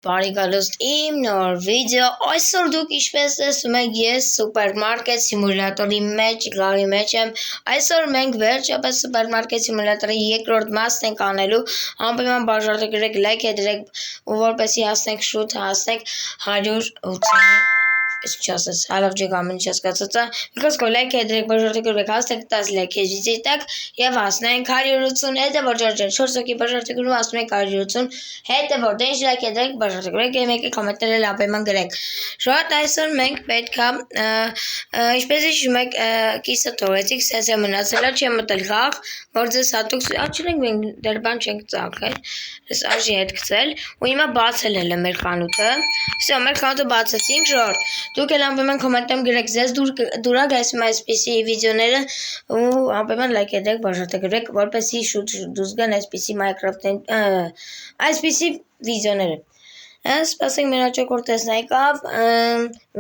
Բարի գալուստ իմ նոր վիդեո, այսօր դուք ինչպես տեսնում եք ես սուպերմարկետ սիմուլյատորի գարի մեջ եմ, այսօր մենք վերջապես սուպերմարկետ սիմուլյատորի երկրորդ մասն ենք անելու, անպայման բաժանեք լայք դրեք, ու որպեսզի հասնենք շուտ հասնենք 180 Сейчас, half ջգամին չհասկացածա, because like դրեք բաժանեք հասնենք 10 like վիդեոյի տակ եւ հասնենք 180 հետո որ ջորջան 4 հոգի բաժանեք հասնում ենք 180 հետո որ դեն like դրեք բաժանեք եկեք կոմենտները լապեման գրեք շատ այսօր մենք պետքա ինչպես հիշում եք կիսը թողեցիք սենց է մնացել չեմ մտել խաղ որ ձեզ հատուկ աչենք մենք դեռ բան չենք ծաղկել ես արժի հետ գցել ու հիմա բացել եմ մեր խանութը всё մեր խանութը բացեցինք շորտ Դուք էլ անպայման կոմենտում գրեք ձեզ դուրա գայսում այսպիսի վիդեոները ու անպայման լայք դրեք բաժանեք որպեսզի շուտ դուրս գան այսպիսի Minecraft-ին այսպիսի վիդեոները Սպասենք մեր հաջորդ տեսնա եկավ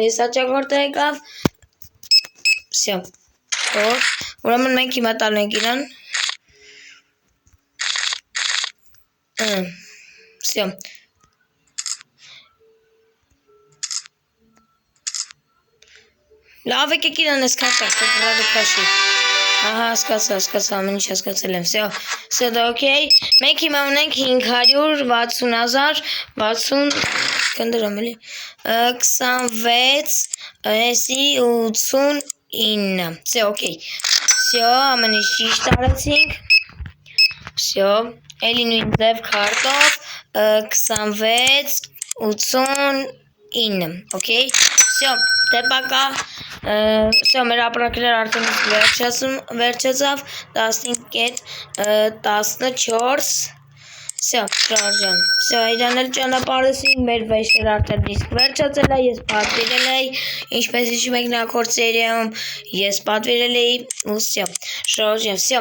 մյուս հաջորդը եկավ всё ուրեմն մենք հիմա տալու ենք իրան всё Լավ եկեք իրան ես կատակ, ռադը կաշի Ահա, հասկացա, ամեն ինչ հասկացել եմ, всё դա օքեյ Մենք հիմա ունենք 560,000 կնդրամ էլի 26 էսի 89 всё օքեյ всё ամեն ինչ ճիշտ արեցինք всё էլի նույն ձև քարտով 26 89 օքեյ всё դե պակա Всё, մեր ապրանքները արդեն վերջացավ 15.14 Всё, շարժան Всё, իրան էլ ճանապարհեցինք մեր վեշերը արդեն իսկ վերջացել է ես պատվիրել էի ինչպես հիշում եք նախորդ սերիայում ես պատվիրել էի ու всё շարժան всё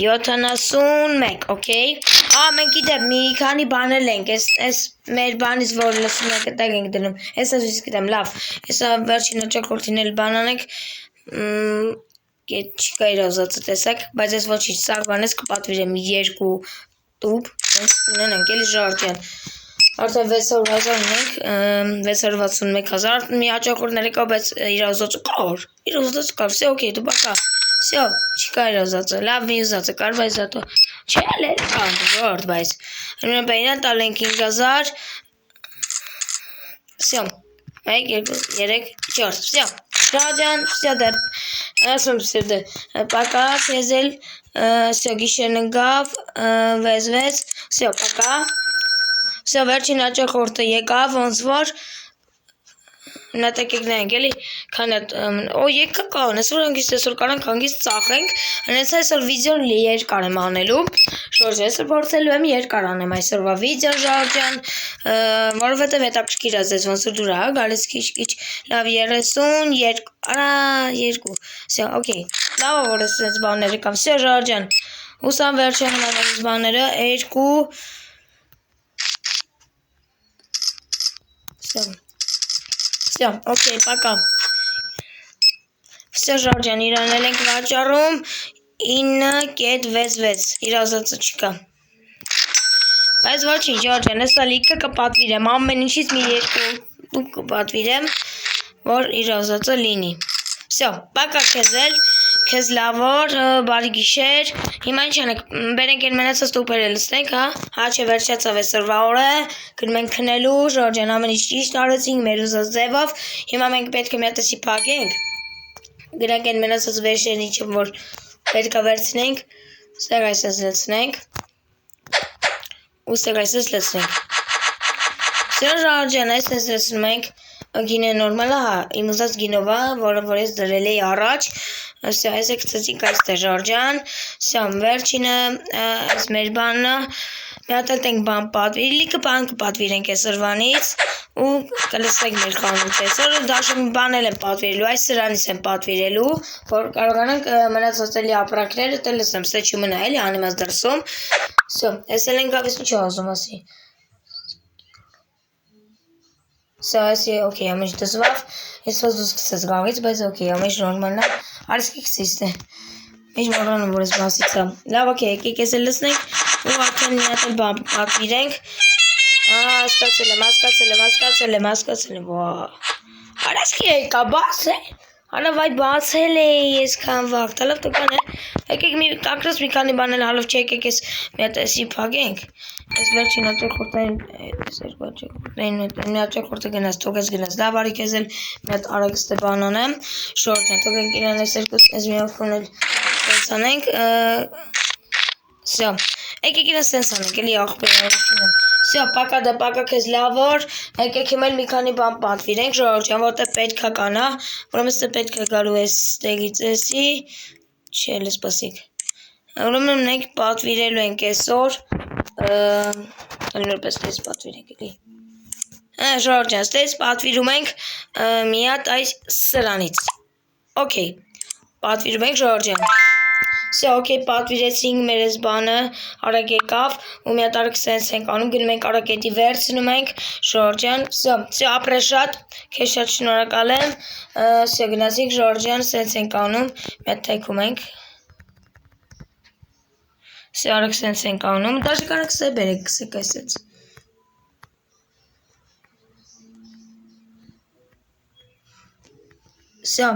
71 օքեյ մենք գիտեմ մի քանի բաներ ենք այս մեր բանից որ լսում եք տակ ենք դնում ես ասես գիտեմ լավ հեսա վերջին հաջորդին էլ բան անենք չկա իրազացը տեսակ բայց ես ոչինչ սա բանես կպատվիրեմ 2 տուբ ունենանք էլի ժարջան արդեն 600,000 ունենք 661,000 մի հաջորդներ եկա բայց իրազացը կար всё օքեյ դու բակա всё չկա իրազացը լավ մի ուզածը կար բայց զատո Չէ՞լ է ժորդ բայց Նույն իրան տալ ենք 5,000 Всё 1, 2, 3, 4 Всё Շաջան Всё դեր Ասում սիրդը Պակա քեզել Всё գիշերն ընկավ Վեզվեց Всё պակա Всё վերջին հաջորդը եկավ ոնց որ Նատակեք նայենք էլի քանի եկա կան այսօր հանգիստ այսօր կարանք հանգիստ ծախենք հենց այսօր վիդեոն երկար եմ անելու շորժ այսօր փորձելու եմ երկար անեմ այսօրվա վիդեո ժարջան որովհետև հետաքրքիր է ձեզ ոնց որ դուրա գալիս քիչ լավ 32 всё օքեյ լավ որ էս բաները կամ всё ժարջան ուսամ վերջանում եմ այս բաները 2 всё օքեյ пока всё ժարջան իրանել ենք վաճառում 9.66 իրազացը չկա Բայց ոչինչ ժարջան հեսա լիքը կպատվիրեմ ամեն ինչից մի 2 կպատվիրեմ որ իրազացը լինի всё пока քեզել քեզ լավ օր բարի գիշեր հիմա ինչ անենք բերենք այն մնացած տուփերը լցնենք հա չէ վերջացավ այսօրվա օրը գնում ենք քնելու ժարջան ամեն ինչ ճիշտ արեցինք մեր ուզած ձևով հիմա մենք պետք է մի հատ էսի փակենք գրանք այն մնացած վերջերն ինչը որ պետք է վերցնենք ստեղ այսպես լցնենք ու ստեղ այսպես լցնենք всё ժարջան այսպես լցնում ենք գինը նորմալ է հա իմ ուզած գինով է որը որ ես դրել էի առաջ всё այս է գցեցինք այստեղ ժարջան всё վերջինը այս մեր բանը մի հատ ենք բան պատվիրել լիքը բան կպատվիրենք այսօրվանից ու կլսեք մեր խանութը այսօր դաշը մի բան էլ եմ պատվիրելու այս սրանից եմ պատվիրելու որ կարողանանք մնացած էլի ապրանքները տել լսեմ ստե չմնա էլի անիմաց դրսում всё ես էլ ենք գալիս ինչ ասում ասի всё ասի օքեյ ամեն ինչ դզվավ ես ոնց դուս կսես գավից բայց օքեյ ամեն ինչ նորմալն է արս կքսիստե Ինչ մոռանում որ ես բասից եմ։ Լավ, օքեյ, եկեք ես էլ լսնենք ու արդեն մի հատ էլ բան պատվիրենք։ Հասկացել եմ, վա։ Արասքի եկա, բաց է։ Հանա վայ բացել է ես քան վաղ, տալով տկան է։ Եկեք մի կակրս մի քանի բանել հալով չեկեք ես մի հատ էսի փագենք։ Ես վերջին հաճախորդային հաճախորդը գնաց, թողես գնաց։ Լավ արի քեզ էլ մի հատ արագստե բան անեմ։ Շորտ են, թողենք իրան այս երկուս ես մի հատ խոնել սենց անենք։ Всё։ Եկեք իրան սենց անենք, էլի աղբեր Всё, պակա քեզ լավ օր, եկեք հիմա մի քանի բան պատվիրենք, Ժորժ ջան, որտեղ պետքա կանա, ուրեմն ստե պետքա գալու էս ստեղից էսի, չէ, լսպասիկ։ Ուրեմն մենք պատվիրելու ենք այսօր, նորպես ստեից պատվիրենք էլի։ Ժորժ ջան, ստեից պատվիրում ենք մի հատ այս սրանից։ Okay, պատվիրում ենք Ժորժ ջան։ Всё, okay, պատվիրեցինք մեր այս բանը, արագ եկավ, ու մի հատ արագ սենց ենք անում, գնում ենք արագ էդի վերցնում ենք, Ժորժ ջան, всё, ապրես շատ, քեզ շատ շնորհակալ եմ, всё, գնացինք Ժորժ ջան, սենց ենք անում, մի հատ թեքում ենք, всё, արագ սենց ենք անում, դաժե կարեք սե բերեք, գսեք այսեց, всё,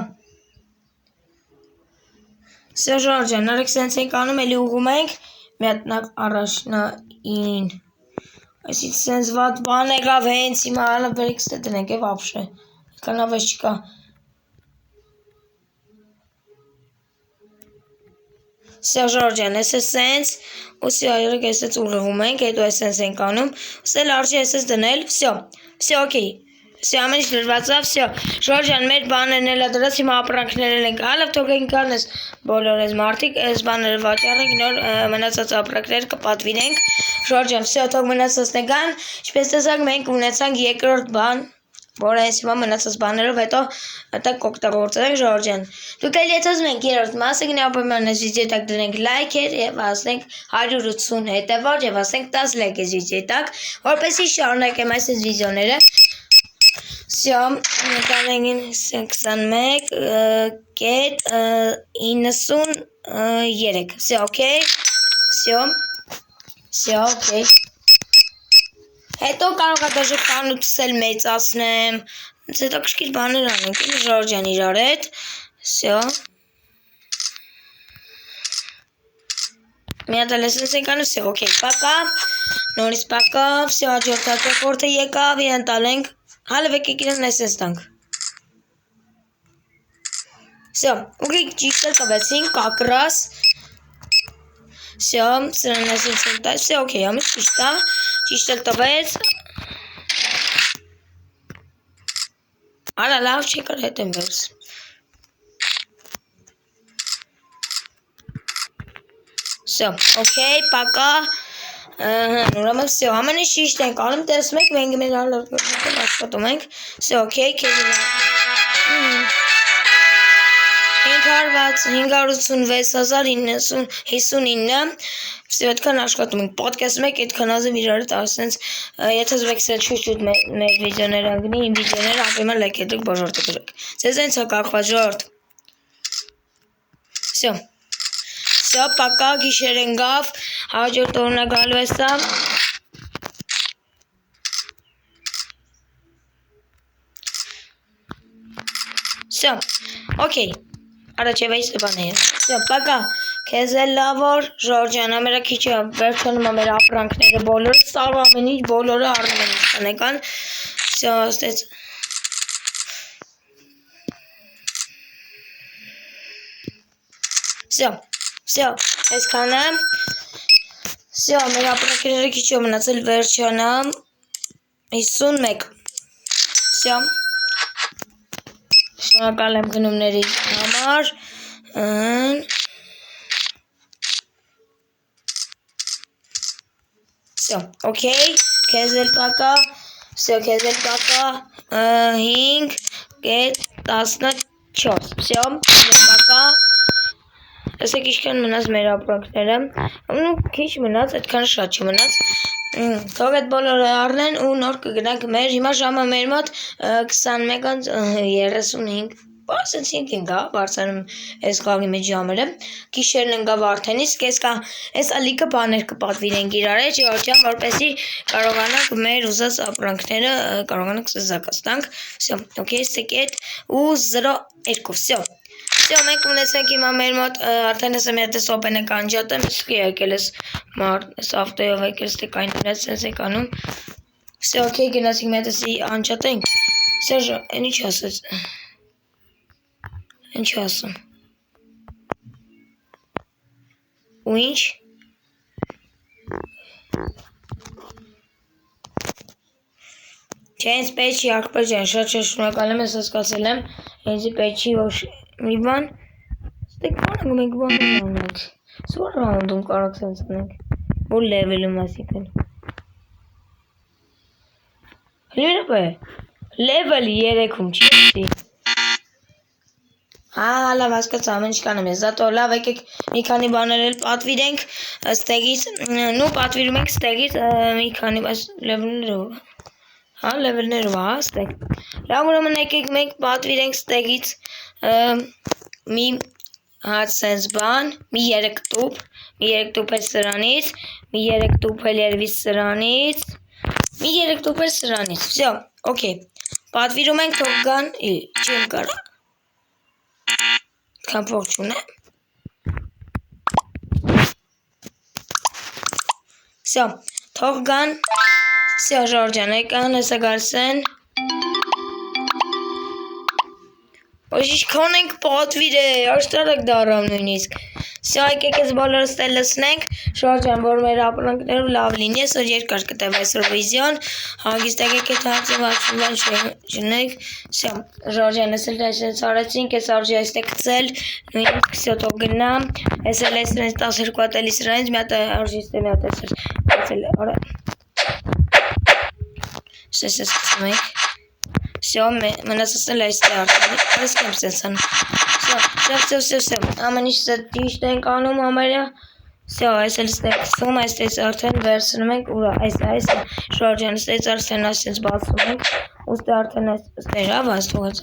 Всё, Ժորժ ջան, արեք սենց ենք անում, էլի ուղում ենք, մի հատ առաջնային, այսից սենց վատ բան եղավ հենց հիմա հալը բերեք ստե դնենք է վապշե, եկան ավես չկա, Всё, Ժորժ ջան, ես է սենց, ու всё, արեք այսեց ուղղում ենք, հետո այս սենց ենք անում, սել արժի այսեց դնել, всё, okay, всё, ամեն ինչ դրվածավ, всё, Ժորժ ջան, մեր բաներն էլա դրած, հիմա ապրանքներն ենք, հալավ թողենք կան ես բոլոր ես մարդիկ, ես բաները վաճառենք, նոր մնացած ապրանքներ կպատվիրենք, Ժորժ ջան, всё, թող մնացածն եկան, ինչպես տեսակ մենք ունեցանք երկրորդ բան, որը այս հիմա մնացած բաներով հետո տակ կօգտագործենք Ժորժ ջան։ Դուք էլ եթե ուզում եք երրորդ մասը գնահապոյման այս վիդեո տակ դրենք լայքեր եւ ասենք 180 հետեւող եւ ասենք 10 լայք այս վիդեո տակ, որպեսզի շարունակեմ այս վիդեոները։ Всё, կանենք 21 կետ 93, всё, okay, всё, okay, հետո կարող է դաժե կանուտս էլ մեծացնեմ, հետո կշկիր բաներ անենք, Ժորժ ջան իրար հետ, всё, մի հատ էլ էսենց ենք անում, всё, okay, պակա, նորից պակա, всё, հաջորդ հաճախորդը եկավ, իրան տալենք, հալը եկեք իրան էսենց տանք, всё, ուղիք ճիշտ էլ տվեցինք, կակրաս, всё, սրան էսենց ենք տալ, всё, okay, ամիս ճիշտ է, ճիշտ էլ տվեց, Արա լավ չի կար հետ եմ վերս, всё, okay, պակա, ուրեմն всё, ամեն ինչ ճիշտ ենք անում, տեսնում եք, մենք մեր աշխատում ենք, всё, okay, քեզ 586,959, всё, այդքան աշխատում ենք, պատկերացնում եք, այդքան ազև իրար հետ ասենց, եթե ուզում եք սել շուտ մեր վիդեոներ անգնի, իմ վիդեոները ապրիման լայք հետրեք, բաժորդը գրեք, ձեզ ենց հակախված ժորդ, всё, всё, պակա, գիշեր ենգավ, հաջորդ օրնա գալու էսա, всё, okay, առաջև այս բաները, всё, պակա, քեզ էլ լավ օր, Ժորժ ջան, ամերա քիչ է, վերջանում ամեր ապրանքները բոլորը, սարու ամեն ինչ, բոլորը առնում են ինչ կանեկան, всё, ստեց, всё, այսքանը, всё, մեր ապրանքները քիչ է մնացել վերջանամ, 51, всё, շնորհակալ եմ գնումների համար, всё, okay, քեզ էլ պակա, всё, քեզ էլ պակա, 5 կետ 14, всё, պակա, տեսեք ինչքան մնաց մեր ապրանքները, քիչ մնաց, այդքան շատ չմնաց, թող այդ բոլորը առնեն ու նոր կգնանք մեր, հիմա ժամը մեր մոտ 21:35, Ասեցինք ինքա, բարձանում այս գաղի մեջ ժամերը, գիշերն ընկավ արդեն, իսկ այս ալիքը բաներ կպատվիրենք իրար է, Ժորժյան, որպեսի կարողանանք մեր ուզած ապրանքները կարողանանք զակաստանք, всё, okay, սեկետ ու 0-2, всё, մենք ունեցենք հիմա մեր մոտ արդեն ես մի հատ էս օպեն եք անջատեմ, իսկ եկել ես մարդ, ես ավտոյով եկել ստեք այն դրած ես եք անում, всё, okay, գնացինք մի հատ էսի անջատենք, Սերժ, են ինչ ասեց, ինչ ասում, ու ինչ, Չէ, ինձ պետք չի աղբեր ջան, շատ շնորհակալ եմ, ես հասկացել եմ, ինձ պետք չի ոչ մի բան, ստեք բան մենք բան անենք, սուր ռաունդում կարող սենց անենք, որ լևելում ասիկն, հլիրապ է, լևել 3-ում չի, լավ հասկաց ամեն ինչ կանեմ ես, զատո լավ եկեք մի քանի բաներ էլ պատվիրենք ստեղից, նու պատվիրում ենք ստեղից մի քանի լևելներով, լևելներով, ստեղ, լավ ուրեմն եկեք մենք պատվիրենք ստեղից մի հատ սենց բան, մի 3 տուփ էլ սրանից, մի 3 տուփ էլ երևի սրանից, մի 3 տուփ էլ սրանից, всё, okay, պատվիրում ենք թող գան, չեմ կարա, քան ողջուն է, всё, թող գան, всё, Ժորժյան, եկան, հեսա գալիս են, ոչ ինչքան ենք պատվիր է, աշտարակ դարամ նույնիսկ, всё, եկեք ես բոլորս տել լսնենք, Ժորժյան, որ մեր ապրանքներով լավ լինի, այսօր երկար կտև այսօր վիզիոն, հագիստ եկեք էտ հացիվացուվան շնեք, всё, Ժորժյան, ես էլ դաշնեց արեցինք, ես արժի այստեղ կծել, նույնիսկ всё թող գնա, ես էլ ես սրանից 12 ատելի սրանից, մի հատ արժի ստե մի հատ ես էլ, Սես կծում ենք, всё, մնացածն էլ այստեղ արդեն, արես կեմ սենսան, всё, ամեն ինչ ճիշտ ենք անում համարյա, всё, այս էլ ստեղ կծում, այստեղ արդեն վերցնում ենք, ուրա, այս Ժորժյան, այստեղ արդեն այսպես բացում ենք, ուստեղ արդեն այստեղ ավազ թողած,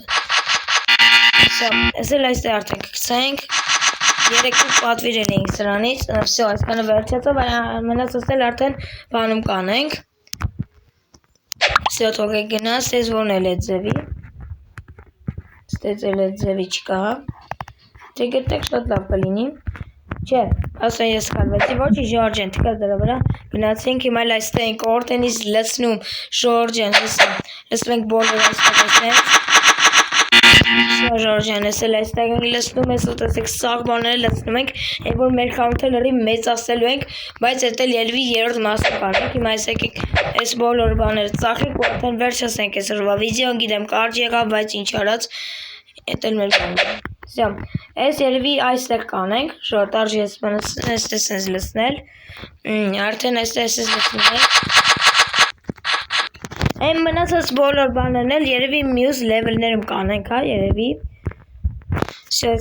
всё, այս էլ այստեղ արդեն կգցենք, 3 պատվիրել էինք սրանից, всё, այսքանը վերջացավ, մնացածն էլ արդեն բանում կանենք, Всё, թող է գնա, ստեզ որն էլ է ձևի, ստեզ էլ է ձևի չկա, թե գտեք շատ լավ կլինի, չէ, ասա ես խալվեցի, ոչի Ժորժյան, թկած դրա վրա, գնացինք, հիմա էլ այստեղ ենք օրտենից լցնում, Ժորժյան, լսում ենք բոլոր այստեղ այսենց, Всё, Ժորժյան, ես էլ այստեղ ենք լցնում, ես ուտեսեք սաղ բաները լցնում ենք, են որ մեր խանութը լրի մեծացելու ենք, բայց էտ էլ ելվի երորդ մասը կանենք, հիմա այս եկեք այս բոլոր բաները ծախենք ու արդեն վերջացենք այս օրվա վիդեոն, գիտեմ կարճ եղավ, բայց ինչ արած, էտ էլ մեր բաները, всё, այս երևի այստեղ կանենք, շոտ արժի ես այստեղ սենց լցնել, արդեն այստեղ ես լցնում ենք, Այն մնացած բոլոր բաներն էլ երևի մյուս լևելներում կանենք, հա, երևի, всё,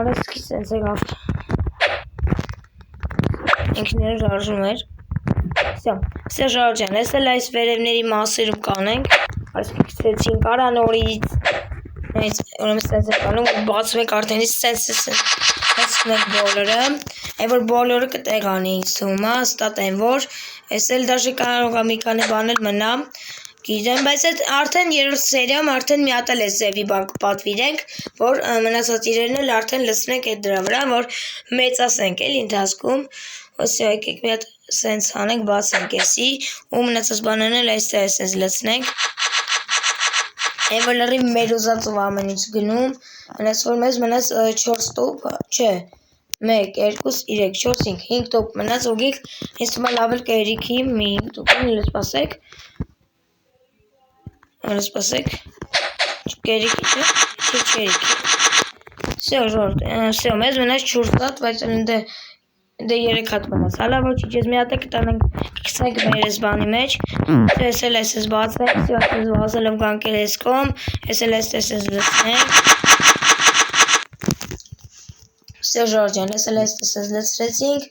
արեցքի սենց եղավ, ինքները ժարժում էր, всё, Ժորժյան, ես էլ այս վերևների մասերում կանենք, այսքի կսեցինք արա նորից, ուրեմ սենց է կանում, բացում ենք արդենից սենց ենք բոլորը, այն որ բոլորը կտեղ անի ինձում, ստատ այն որ, ես էլ դաշը կարող մի քանի բանել մնա, գիտեմ, բայց այդ արդեն երորդ սերիամ արդեն մի հատ էլ է ձևի բան կպատվիրենք, որ մնացած իրերն էլ արդեն լցնենք այդ դրա վրա, որ մեծացենք էլ ընթացքում, ոսյո եկեք մի հատ սենց անենք, բացենք եսի, ու մնացած բաներն էլ այստեղ սենց լցնենք, այն որ լրի մեր ուզածով ամեն ինչ գնում, մնաց որ մեզ մնաց 4 տոպ, չէ, 1, 2, 3, 4, 5, 5 տոպ մնաց ու գիք, ինձ թվում է լավ էլ կերիքի մի տոպին լսպասեք, Սպասեք, կերիքի չէ, չէ չերիքի, всё, մեզ մնաց 4 հատ, բայց դե 3 հատ մնաց, հալա ոչիչ, ես մի հատ է կտանենք մեր ես բանի մեջ, ես էլ ես ես բացենք, всё, ես բացելով կանք էլ ես կոմ, ես էլ ես ես լցնենք, всё, Ժորժյան, ես էլ ես ես լցրեցինք,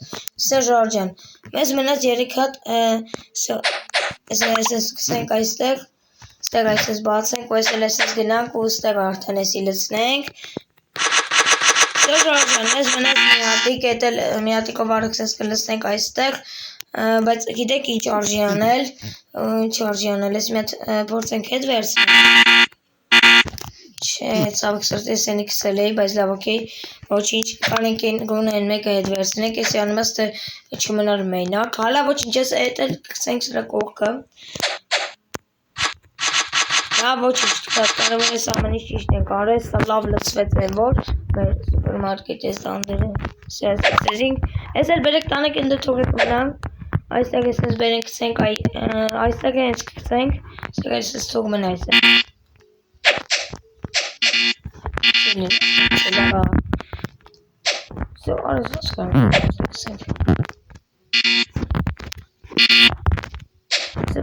всё, Ժորժյան, մեզ մնաց 3 հատ, всё, ես կսենք այստեղ, Այստեղ այսպես բացենք, ու այսել այսպես գնանք ու այստեղ արդեն էսի լցնենք։ Շորջան, ես մնաց մի հատիկով արեք սենց կլցնենք այստեղ, բայց գիտեք ինչ արժի անել, ես մի հատ փորձենք հետ վերցնենք։ Չէ, ցավոք սրտի ես էնի քսել էի, բայց լավ, օքեյ, ոչինչ, կանենք գոնե այն մեկը հետ վերցնենք, ես անիմաց թե չմնար մենակ, հալա ոչինչ, ես հետ էլ քսենք սրա կողքը։ Լավ, ոչինչ, կարևոր ես ամեն ինչ ճիշտ ենք արել, սա լավ լցվեց են, որ մեր սուպերմարկետի ես դանդերը սերսինք, ես էլ բերեք տանեք ընդը թողեք մնանք, այստեղ ես ես բերենք քսենք, այստեղ հենց քսենք, այստեղ ես թող մն այստեղ։ Все, արես քսենք։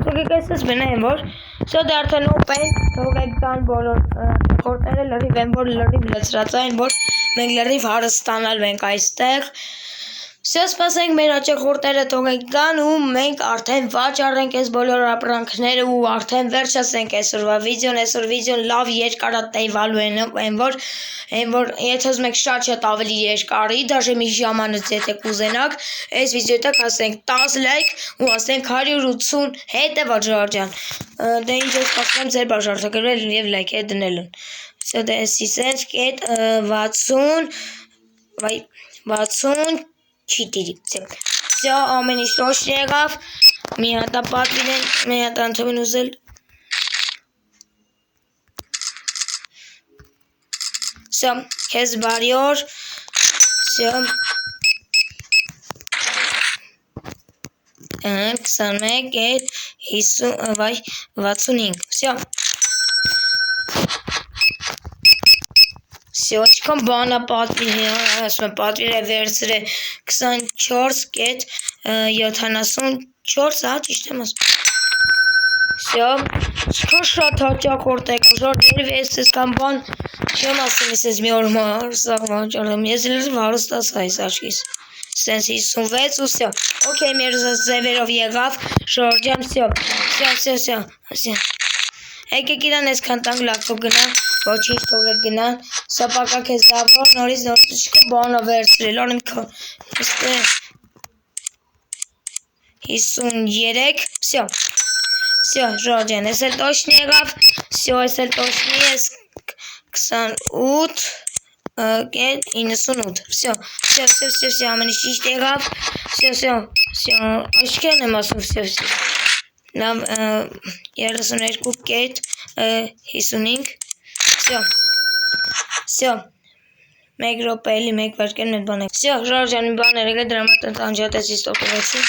Թողեք այսպես բնեմ, որ Սա դե արդեն օպեն, թողեք կան բոլոր խորտները լրիվ են, որ լրիվ լծրած այն, որ մենք լրիվ հարստանալու ենք այստեղ։ Սա սպասենք մեր աճախորդները թողենք կան ու մենք արդեն վաճառենք այս բոլոր ապրանքները ու արդեն վերջացնենք այսօրվա վիդեոն լավ երկարատևալու են, որ եթե ուզում եք շատ ավելի երկարի, դաժե մի ժամանոց եթե կուզենաք, այս վիդեոյի տակ ասենք 10 լայք ու ասենք 180 հետևա Ջորջան։ Դե ինչ ես կասեմ ձեր բաժարտակրվել և լայք է դնելուն։ Սա դե էսի սենց կետ 60 4 Սա ամեն ինչ տոշն եղավ, մի հատա պատվին են, մի հատա անթոմին ուզել։ Սա կեզ բարի օր, սա 21 էտ 65, սա Սյոչքան բանա պատվիր ասում եմ պատվիր է վերցր է 24 կետ 74, հա ճիշտ եմ ասում։ Սյո, չքան շատ հաճակորդ եք, ժոր ներվ ես ես կան բան չեմ ասում ես ես մի օր մարսաղ վանճարեմ, ես լրիվ հարստաս այս աչքիս, սենց 56 ու սյո, օքեյ մեր ձևերով եղավ, ժորջան, սյո, Եկեք իրան այսքան տանք լավով գնան, ոչինչ թողեք գնան, սա պակակ ես դավոր, նորից չկա բանա վերցրել, անեմ կա, 53, սյո, ժորջան, ես էլ տոշնի եղավ, սյո, ես էլ տոշնի ես 28, 98, սյո, ամեն ինչ ճիշտ եղավ, սյո, աչքերն եմ ասում, սյո, Լավ 32 կետ 55 Սյո մեկ ռոպե էլի մեկ վարկեն մետ բան եք Սյո ժարժան մի բան երեգը դրամատ անջատեցի ստոպվեցի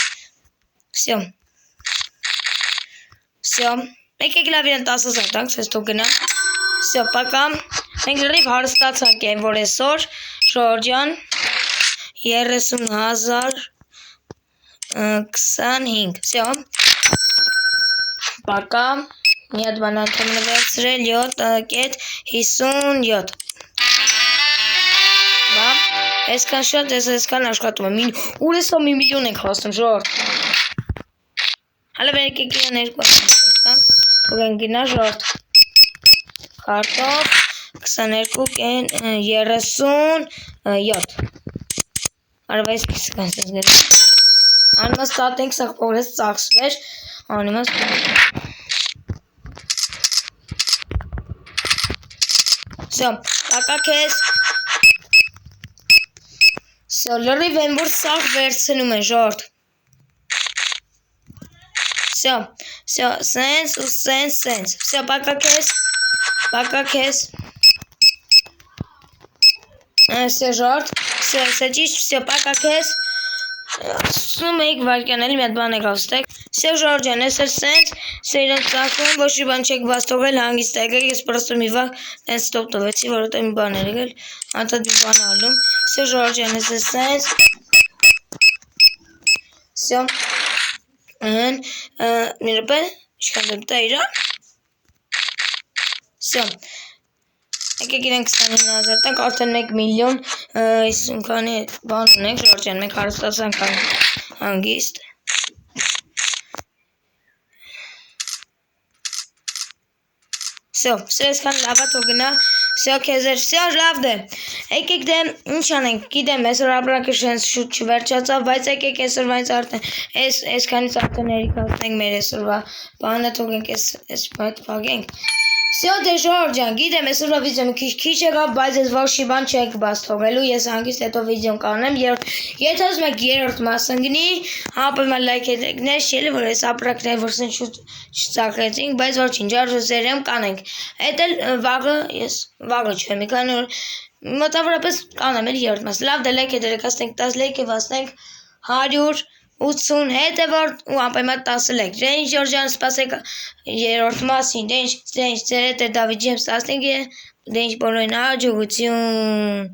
Սյո մեկ եք լավ իրան 10,000 տանք սես թող գնա Սյո պակա մենք լրիվ հարստացանք են որ այսօր ժորջան 30,025 Սյո Պակա, մի հատ բան անդամն վերցրել 7 կետ 57 Բա, այսքան շատ, ես այսքան աշխատում եմ, ուր ես մի միլիոն ենք հասնում, ժորդ Հալը վերեք եք իրան երկու թող են գինա ժորդ Կարտով 22 կեն 37 Արվա ես կիսը կանցնես գրի Անիմաս տատենք սաղ պողրես ծաղսվեր Անիմաս Սյո, կակա կեզ Սյո, լրիվ են որ սաղ վերցնում են ժորդ Սյո, սենց ու սենց Սյո, պակա կեզ Սյո, ժորդ Սյո, ճիշտ, սյո, պակա կեզ Սում էիք վարկյան էլի մի հատ բան եք ավստեք Սյո ժորջան, ես էլ սենց, սյո իրան ծախում, ոչ մի բան չեք բաց թողել հանգիստ եկել, ես պրոստը մի վաղ տենց ստոպ տվեցի, որոտ մի բան էր եկել, անտատ մի բան ալում, սյո ժորջան, ես էլ սենց, սյո, մի ռպե, ինչքան դեպտա իրա, սյո, եկեք իրեն 29,000 տանք, արդեն 1 միլիոն, իսունքանի բան ունենք, ժորջան, մենք հարստացանք հանգիստ, Всё, այսքան լավ է թող գնա։ Всё, քեզեր, всё, լավն է։ Եկեք դե ինչ անենք, գիտեմ, այսօր ապրանքը շուտ չվերջացավ, բայց եկեք այսօրվանից արդեն այսքանից արդեն ներկայացնենք մեր այսօրվա բանը, թողենք այս փակենք։ Всё, դե Ժորժ ջան, գիտեմ, այսօրվա վիդեոն քիչ եղավ, բայց ես ոչ մի բան չեք բաց թողելու, ես հանգիստ հետո վիդեոն կանեմ, եթե ուզում եք երրորդ մասը գնի, ապա լայք եք շելի, որ այս ապրանքները որ սեն շուտ չծախեցինք, բայց ոչինչ, արժույթերեմ կանենք։ Էդ էլ վաղը չէ, մի քանի օր մոտավորապես կանեմ էլ երրորդ մասը։ Լավ, դե լայք դրեք, ասենք 10 լայք վասնենք 180 հետևորդ ու անպայման 10 լայք։ Դե ինչ Ժորժան սպասեք երրորդ մասին, դե ինչ ձեր հետ է Դավիթ Ջեյմս 15 դե ինչ բոլորին հաջողություն։